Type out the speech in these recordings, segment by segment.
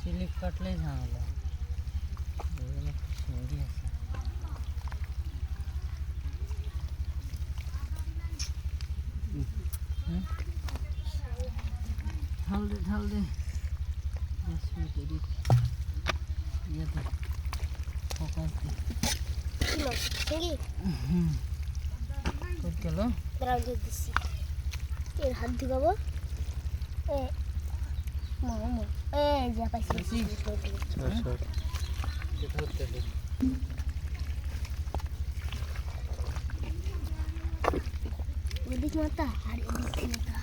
Slip কাটলেই ঝামেলা। এখানে শিঙ্গি আছে। ঢাল দে 10 মিনিট এডিট ইয়াতে ফোকাস দে। কোথায় গেল? এর হাত দিবাবো যা পাইছি এদিক মাথা আর এদিক মাথা।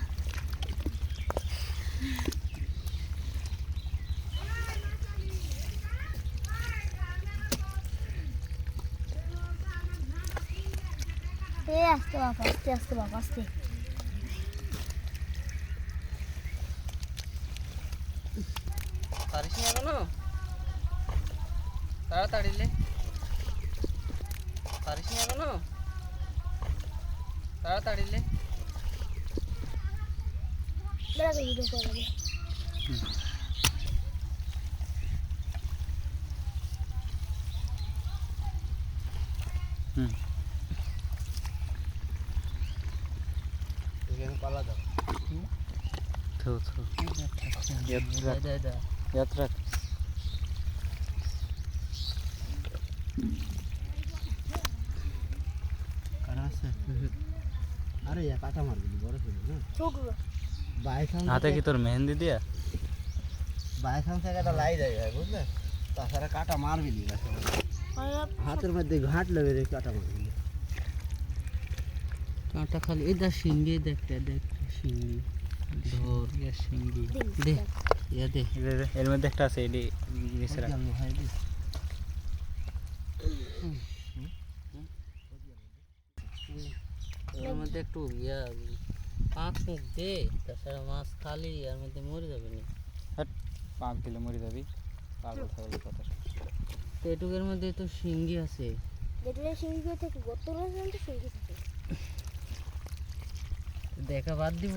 আস্তে বাবা আস্তে আস্তে বাবা আস্তে। পারিস না এখনো? তাড়াতাড়ি লে। পারিস না এখনো? তাড়াতাড়ি লে। দাঁড়া ভিডিও করে নেবে। এখানে পালা দাও। यात्रा अरे या काटा मार दिली बरं केलं ना ছোট বাইসাং हाथे की तोर मेहंदी दिया বাইসাং থেকে একটা লাই যায় ভাই বুঝলে তাছাড়া কাটা মারবি নি হাতের মধ্যে ঘাট লেগে রে কাটা মারবি কাঁটা খালি এটা শিঙ্গি দেখতে শিঙ্গি ধর ইয়া শিঙ্গি দে ইয়া দে এর মধ্যে একটা আছে এডি মিশ্রা এর মধ্যে একটু ইয়া পাঁচ মুখ দে তাছাড়া মাছ খালি এর মধ্যে মরে যাবে না। হট 5 কিলো মরি যাবি পাগল ছাগল কথা তো এটুকের মধ্যে তো শিঙ্গি আছে। দেখলে সিঙ্গি থেকে গত রয়েছে সিঙ্গি থাকে। দেখা বাদ দিব।